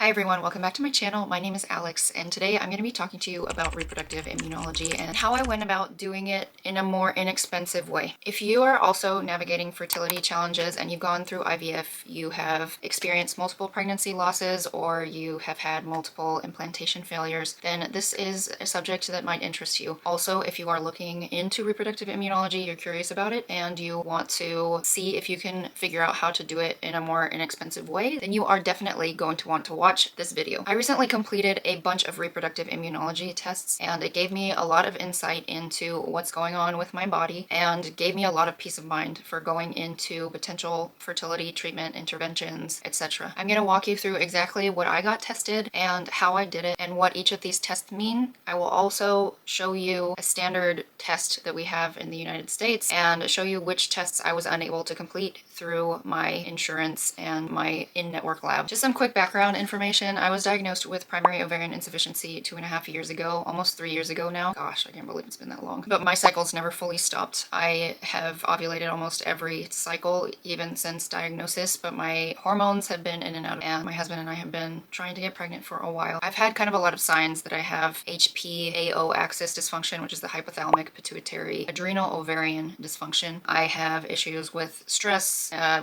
Hi everyone, welcome back to my channel. My name is Alex and today I'm going to be talking to you about reproductive immunology and how I went about doing it in a more inexpensive way. If you are also navigating fertility challenges and you've gone through IVF, you have experienced multiple pregnancy losses, or you have had multiple implantation failures, then this is a subject that might interest you. Also, if you are looking into reproductive immunology, you're curious about it, and you want to see if you can figure out how to do it in a more inexpensive way, then you are definitely going to want to watch this video. I recently completed a bunch of reproductive immunology tests, and it gave me a lot of insight into what's going on with my body and gave me a lot of peace of mind for going into potential fertility treatment interventions, etc. I'm going to walk you through exactly what I got tested and how I did it and what each of these tests mean. I will also show you a standard test that we have in the United States and show you which tests I was unable to complete through my insurance and my in-network lab. Just some quick background information. I was diagnosed with primary ovarian insufficiency 2.5 years ago, almost 3 years ago now. Gosh, I can't believe it's been that long. But my cycles never fully stopped. I have ovulated almost every cycle, even since diagnosis, but my hormones have been in and out, and my husband and I have been trying to get pregnant for a while. I've had kind of a lot of signs that I have HPAO axis dysfunction, which is the hypothalamic pituitary adrenal ovarian dysfunction. I have issues with stress, I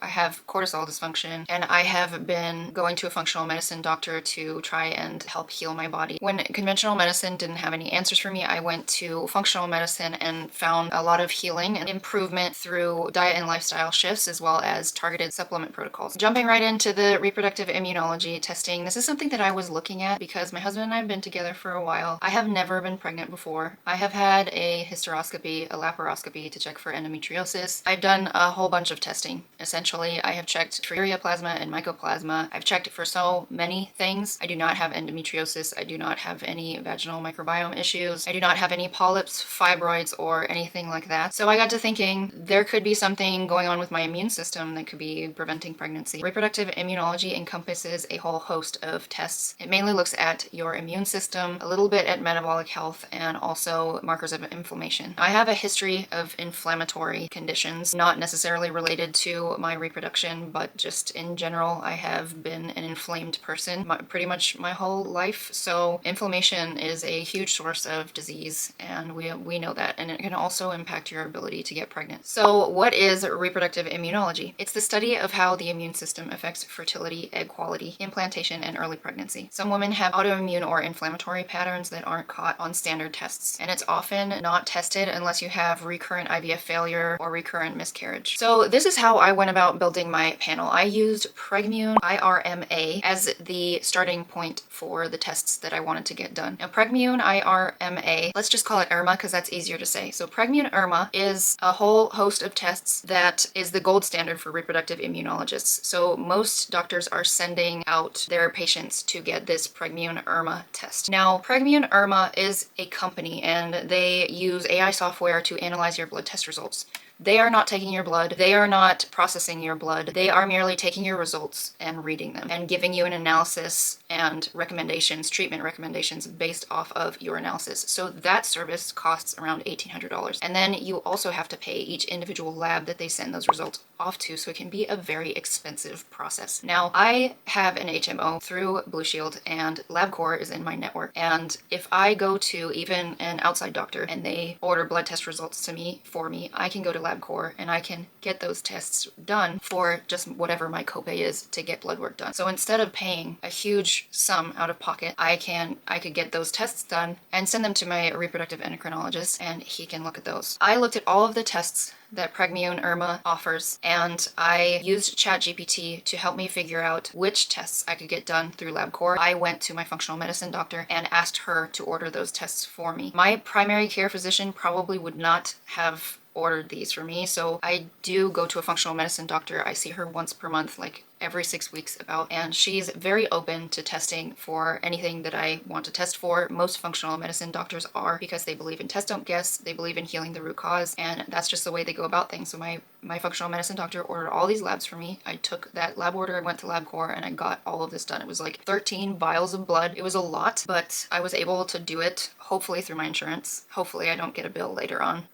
have cortisol dysfunction, and I have been going to a functional medicine doctor to try and help heal my body. When conventional medicine didn't have any answers for me, I went to functional medicine and found a lot of healing and improvement through diet and lifestyle shifts, as well as targeted supplement protocols. Jumping right into the reproductive immunology testing, this is something that I was looking at because my husband and I have been together for a while. I have never been pregnant before. I have had a hysteroscopy, a laparoscopy to check for endometriosis. I've done a whole bunch of testing. Essentially, I have checked for ureaplasma and mycoplasma. I've checked for so many things. I do not have endometriosis. I do not have any vaginal microbiome issues. I do not have any polyps, fibroids, or anything like that. So I got to thinking there could be something going on with my immune system that could be preventing pregnancy. Reproductive immunology encompasses a whole host of tests. It mainly looks at your immune system, a little bit at metabolic health, and also markers of inflammation. I have a history of inflammatory conditions, not necessarily related to my reproduction, but just in general, I have been an inflamed person pretty much my whole life. So inflammation is a huge source of disease, and we know that, and it can also impact your ability to get pregnant. So what is reproductive immunology? It's the study of how the immune system affects fertility, egg quality, implantation, and early pregnancy. Some women have autoimmune or inflammatory patterns that aren't caught on standard tests, and it's often not tested unless you have recurrent IVF failure or recurrent miscarriage. So this is how I went about building my panel. I used Pregmune IRMA as the starting point for the tests that I wanted to get done. Now, Pregmune IRMA, let's just call it IRMA because that's easier to say. So Pregmune IRMA is a whole host of tests that is the gold standard for reproductive immunologists. So most doctors are sending out their patients to get this Pregmune IRMA test. Now, Pregmune IRMA is a company, and they use AI software to analyze your blood test results. They are not taking your blood. They are not processing your blood. They are merely taking your results and reading them and giving you an analysis and recommendations, treatment recommendations based off of your analysis. So that service costs around $1,800. And then you also have to pay each individual lab that they send those results off to, so it can be a very expensive process. Now, I have an HMO through Blue Shield, and LabCorp is in my network. And if I go to even an outside doctor and they order blood test results for me, I can go to LabCorp and I can get those tests done for just whatever my copay is to get blood work done. So instead of paying a huge sum out of pocket, I could get those tests done and send them to my reproductive endocrinologist, and he can look at those. I looked at all of the tests that Pregmune IRMA offers, and I used ChatGPT to help me figure out which tests I could get done through LabCorp. I went to my functional medicine doctor and asked her to order those tests for me. My primary care physician probably would not have ordered these for me, so I do go to a functional medicine doctor. I see her once per month, like every 6 weeks about, and she's very open to testing for anything that I want to test for. Most functional medicine doctors are, because they believe in test don't guess, they believe in healing the root cause, and that's just the way they go about things. So my functional medicine doctor ordered all these labs for me. I took that lab order, I went to LabCorp, and I got all of this done. It was like 13 vials of blood. It was a lot, but I was able to do it, hopefully through my insurance. Hopefully I don't get a bill later on.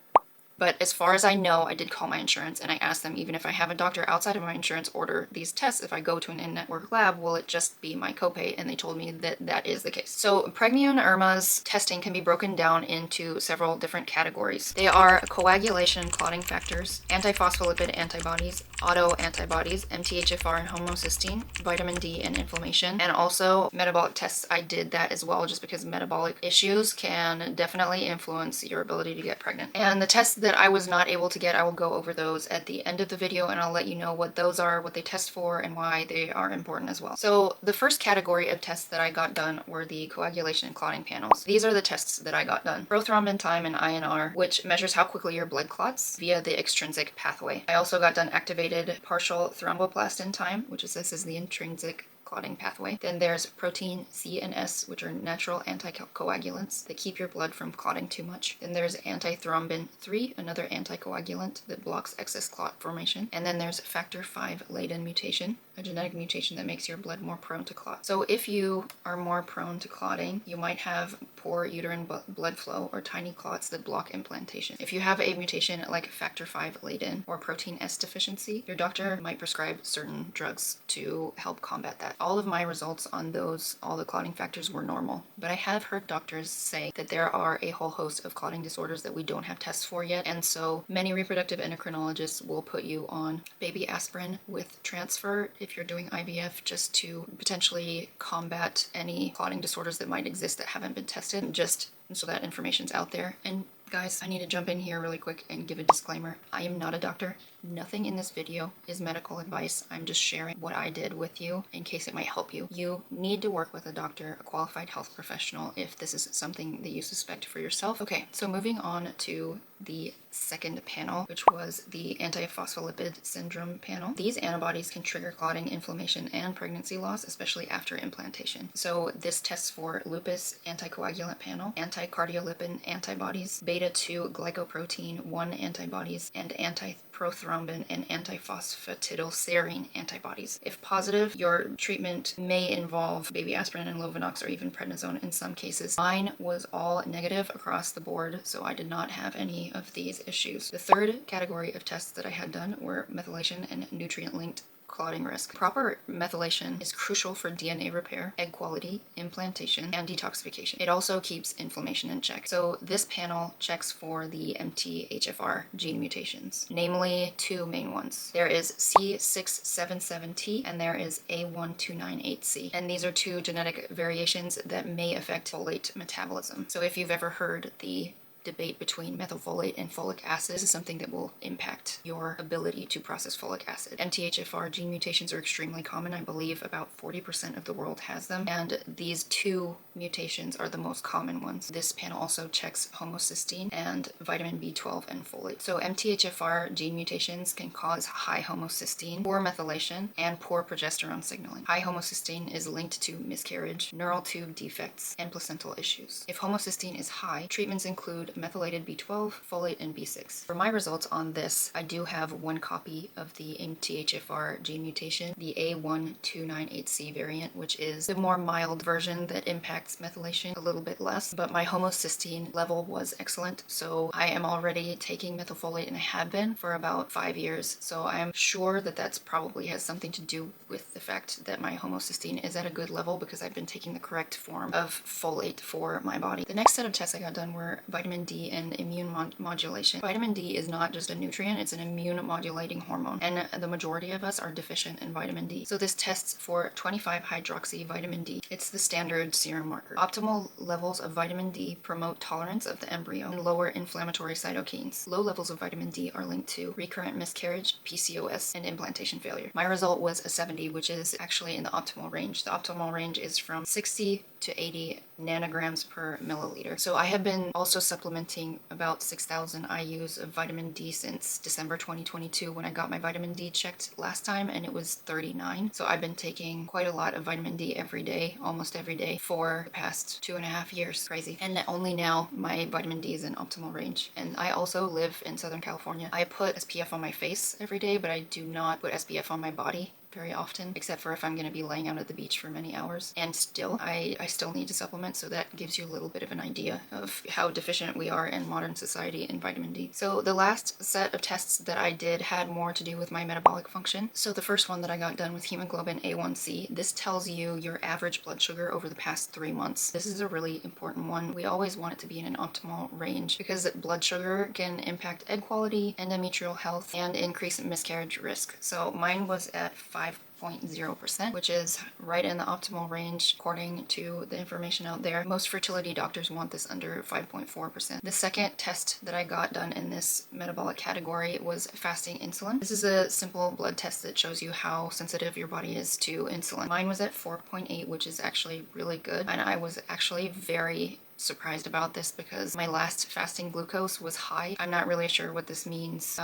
But as far as I know, I did call my insurance and I asked them, even if I have a doctor outside of my insurance order these tests, if I go to an in-network lab, will it just be my copay? And they told me that that is the case. So Pregmune IRMA's testing can be broken down into several different categories. They are coagulation and clotting factors, antiphospholipid antibodies, autoantibodies, MTHFR and homocysteine, vitamin D and inflammation, and also metabolic tests. I did that as well just because metabolic issues can definitely influence your ability to get pregnant. And the tests that I was not able to get, I will go over those at the end of the video and I'll let you know what those are, what they test for, and why they are important as well. So the first category of tests that I got done were the coagulation and clotting panels. These are the tests that I got done. Prothrombin time and INR, which measures how quickly your blood clots via the extrinsic pathway. I also got done activated partial thromboplastin time, which is this is the intrinsic clotting pathway. Then there's protein C and S, which are natural anticoagulants that keep your blood from clotting too much. Then there's antithrombin 3, another anticoagulant that blocks excess clot formation. And then there's factor V Leiden mutation, a genetic mutation that makes your blood more prone to clot. So if you are more prone to clotting, you might have poor uterine blood flow or tiny clots that block implantation. If you have a mutation like factor V Leiden or protein S deficiency, your doctor might prescribe certain drugs to help combat that. All of my results on those, all the clotting factors were normal, but I have heard doctors say that there are a whole host of clotting disorders that we don't have tests for yet, and so many reproductive endocrinologists will put you on baby aspirin with transfer if you're doing IVF, just to potentially combat any clotting disorders that might exist that haven't been tested, just so that information's out there. And guys, I need to jump in here really quick and give a disclaimer. I am not a doctor. Nothing in this video is medical advice. I'm just sharing what I did with you in case it might help you. You need to work with a doctor, a qualified health professional, if this is something that you suspect for yourself. Okay, so moving on to the second panel, which was the antiphospholipid syndrome panel. These antibodies can trigger clotting, inflammation, and pregnancy loss, especially after implantation. So this tests for lupus anticoagulant panel, anticardiolipin antibodies, beta-2 glycoprotein 1 antibodies, and antiprothrombin and antiphosphatidylserine antibodies. If positive, your treatment may involve baby aspirin and Lovenox or even prednisone in some cases. Mine was all negative across the board, so I did not have any of these issues. The third category of tests that I had done were methylation and nutrient-linked clotting risk. Proper methylation is crucial for DNA repair, egg quality, implantation, and detoxification. It also keeps inflammation in check. So this panel checks for the MTHFR gene mutations, namely two main ones. There is C677T and there is A1298C. And these are two genetic variations that may affect folate metabolism. So if you've ever heard the debate between methylfolate and folic acid, this is something that will impact your ability to process folic acid. MTHFR gene mutations are extremely common. I believe about 40% of the world has them, and these two mutations are the most common ones. This panel also checks homocysteine and vitamin B12 and folate. So MTHFR gene mutations can cause high homocysteine, poor methylation, and poor progesterone signaling. High homocysteine is linked to miscarriage, neural tube defects, and placental issues. If homocysteine is high, treatments include methylated B12, folate, and B6. For my results on this, I do have one copy of the MTHFR gene mutation, the A1298C variant, which is the more mild version that impacts methylation a little bit less, but my homocysteine level was excellent, so I am already taking methylfolate and I have been for about 5 years, so I am sure that that's probably has something to do with the fact that my homocysteine is at a good level because I've been taking the correct form of folate for my body. The next set of tests I got done were vitamin D and immune modulation. Vitamin D is not just a nutrient, it's an immune modulating hormone, and the majority of us are deficient in vitamin D. So this tests for 25-hydroxy vitamin D. It's the standard serum marker. Optimal levels of vitamin D promote tolerance of the embryo and lower inflammatory cytokines. Low levels of vitamin D are linked to recurrent miscarriage, PCOS, and implantation failure. My result was a 70, which is actually in the optimal range. The optimal range is from 60 to 80 nanograms per milliliter. So I have been also supplementing about 6,000 IUs of vitamin D since December 2022 when I got my vitamin D checked last time, and it was 39. So I've been taking quite a lot of vitamin D every day, almost every day, for the past 2.5 years. Crazy. And only now my vitamin D is in optimal range. And I also live in Southern California. I put SPF on my face every day, but I do not put SPF on my body very often, except for if I'm going to be laying out at the beach for many hours. And still, I still need to supplement, so that gives you a little bit of an idea of how deficient we are in modern society in vitamin D. So the last set of tests that I did had more to do with my metabolic function. So the first one that I got done with hemoglobin A1C, this tells you your average blood sugar over the past 3 months. This is a really important one. We always want it to be in an optimal range because blood sugar can impact egg quality, endometrial health, and increase miscarriage risk. So mine was at 5.0%, which is right in the optimal range according to the information out there. Most fertility doctors want this under 5.4%. The second test that I got done in this metabolic category was fasting insulin. This is a simple blood test that shows you how sensitive your body is to insulin. Mine was at 4.8, which is actually really good, and I was actually very surprised about this because my last fasting glucose was high. I'm not really sure what this means,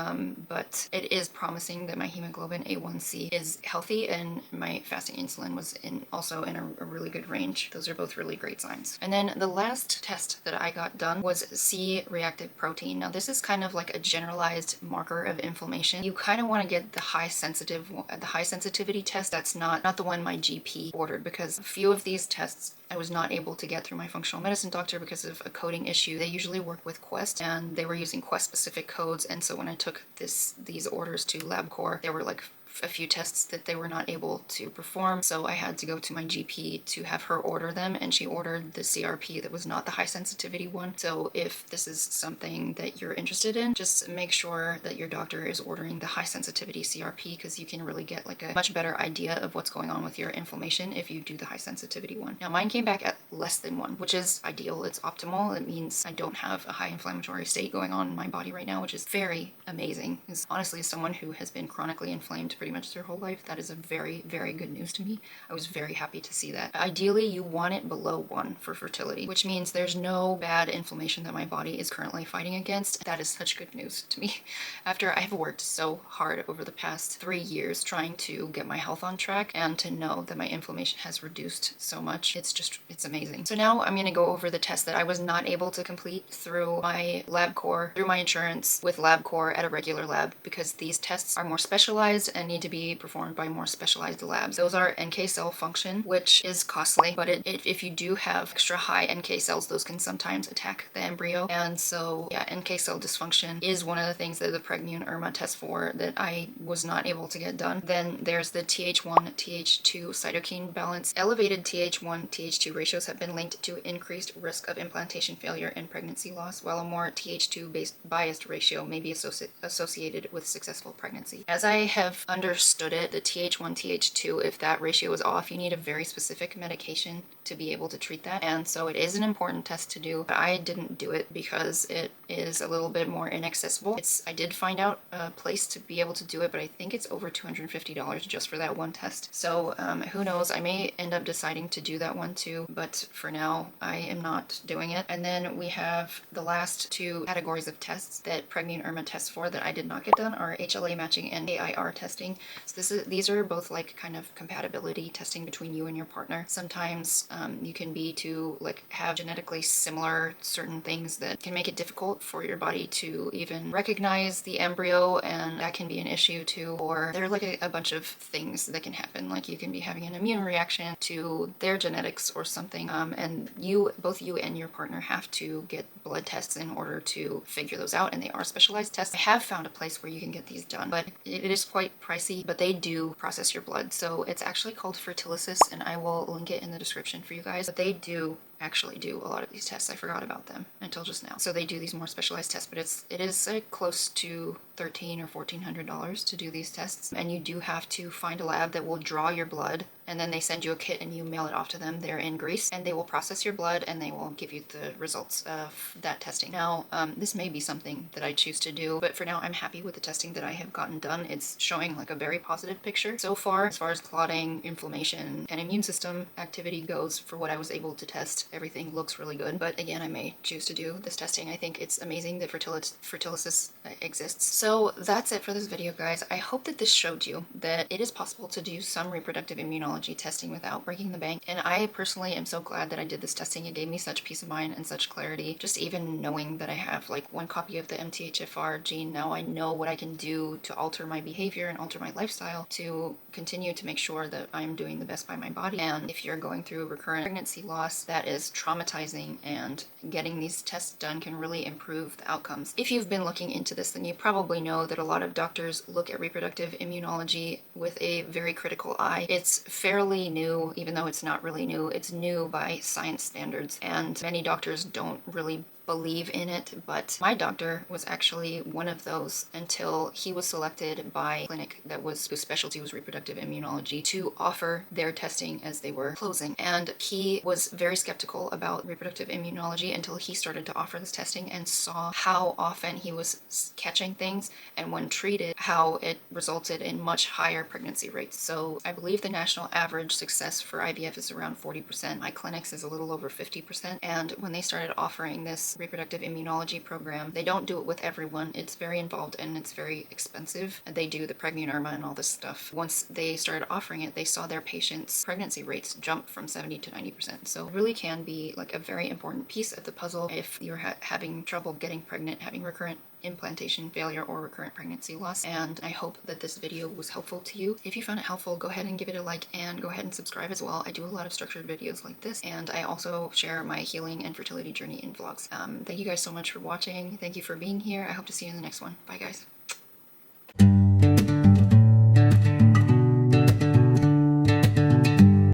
but it is promising that my hemoglobin A1C is healthy and my fasting insulin was also in a really good range. Those are both really great signs. And then the last test that I got done was C-reactive protein. Now this is kind of like a generalized marker of inflammation. You kind of want to get the high sensitivity test. That's not the one my GP ordered, because a few of these tests I was not able to get through my functional medicine doctor because of a coding issue. They usually work with Quest, and they were using Quest specific codes, and so when I took these orders to LabCorp, there were like a few tests that they were not able to perform, so I had to go to my GP to have her order them, and she ordered the CRP that was not the high sensitivity one. So if this is something that you're interested in, just make sure that your doctor is ordering the high sensitivity CRP, because you can really get like a much better idea of what's going on with your inflammation if you do the high sensitivity one. Now mine came back at less than 1, which is ideal. It's optimal. It means I don't have a high inflammatory state going on in my body right now, which is very amazing. Because honestly, as someone who has been chronically inflamed pretty much their whole life, that is a very, very good news to me. I was very happy to see that. Ideally, you want it below 1 for fertility, which means there's no bad inflammation that my body is currently fighting against. That is such good news to me. After I have worked so hard over the past 3 years trying to get my health on track, and to know that my inflammation has reduced so much, it's amazing. So now I'm going to go over the test that I was not able to complete through my LabCorp, through my insurance with LabCorp at a regular lab, because these tests are more specialized and need to be performed by more specialized labs. Those are NK cell function, which is costly, but if you do have extra high NK cells, those can sometimes attack the embryo. And so yeah, NK cell dysfunction is one of the things that the Pregmune IRMA test for that I was not able to get done. Then there's the Th1, Th2 cytokine balance. Elevated Th1, Th2 ratios have been linked to increased risk of implantation failure and pregnancy loss, while a more Th2 biased ratio may be associated with successful pregnancy. As I have understood it, the Th1, Th2, if that ratio is off, you need a very specific medication to be able to treat that. And so it is an important test to do, but I didn't do it because it is a little bit more inaccessible. I did find out a place to be able to do it, but I think it's over $250 just for that one test. So who knows, I may end up deciding to do that one too, but for now I am not doing it. And then we have the last 2 categories of tests that Pregmune IRMA tests for that I did not get done are HLA matching and AIR testing. So these are both like kind of compatibility testing between you and your partner. Sometimes you can be to like have genetically similar certain things that can make it difficult for your body to even recognize the embryo, and that can be an issue too. Or there are like a bunch of things that can happen, like you can be having an immune reaction to their genetics or something, and both you and your partner have to get blood tests in order to figure those out, and they are specialized tests. I have found a place where you can get these done, but it is quite pricey, but they do process your blood. So it's actually called Fertilysis, and I will link it in the description for you guys, but they do actually do a lot of these tests. I forgot about them until just now. So they do these more specialized tests, but it is like close to $1,300 or $1,400 to do these tests, and you do have to find a lab that will draw your blood, and then they send you a kit and you mail it off to them. They're in Greece, and they will process your blood and they will give you the results of that testing. Now this may be something that I choose to do, but for now I'm happy with the testing that I have gotten done. It's showing like a very positive picture so far as far as clotting, inflammation, and immune system activity goes. For what I was able to test, everything looks really good, but again, I may choose to do this testing. I think it's amazing that Fertilysis exists. So So that's it for this video, guys. I hope that this showed you that it is possible to do some reproductive immunology testing without breaking the bank. And I personally am so glad that I did this testing. It gave me such peace of mind and such clarity. Just even knowing that I have like one copy of the MTHFR gene, now I know what I can do to alter my behavior and alter my lifestyle to continue to make sure that I'm doing the best by my body. And if you're going through recurrent pregnancy loss, that is traumatizing, and getting these tests done can really improve the outcomes. If you've been looking into this, then you probably know that a lot of doctors look at reproductive immunology with a very critical eye. It's fairly new, even though it's not really new. It's new by science standards, and many doctors don't really believe in it, but my doctor was actually one of those until he was selected by a clinic whose specialty was reproductive immunology to offer their testing as they were closing. And he was very skeptical about reproductive immunology until he started to offer this testing and saw how often he was catching things, and when treated, how it resulted in much higher pregnancy rates. So I believe the national average success for IVF is around 40%. My clinic's is a little over 50%. And when they started offering this reproductive immunology program, they don't do it with everyone. It's very involved and it's very expensive. They do the Pregmune IRMA and all this stuff. Once they started offering it, they saw their patients' pregnancy rates jump from 70 to 90%. So it really can be like a very important piece of the puzzle if you're having trouble getting pregnant, having recurrent implantation failure or recurrent pregnancy loss. And I hope that this video was helpful to you. If you found it helpful, go ahead and give it a like and go ahead and subscribe as well. I do a lot of structured videos like this, and I also share my healing and fertility journey in vlogs. Thank you guys so much for watching. Thank you for being here. I hope to see you in the next one. Bye, guys.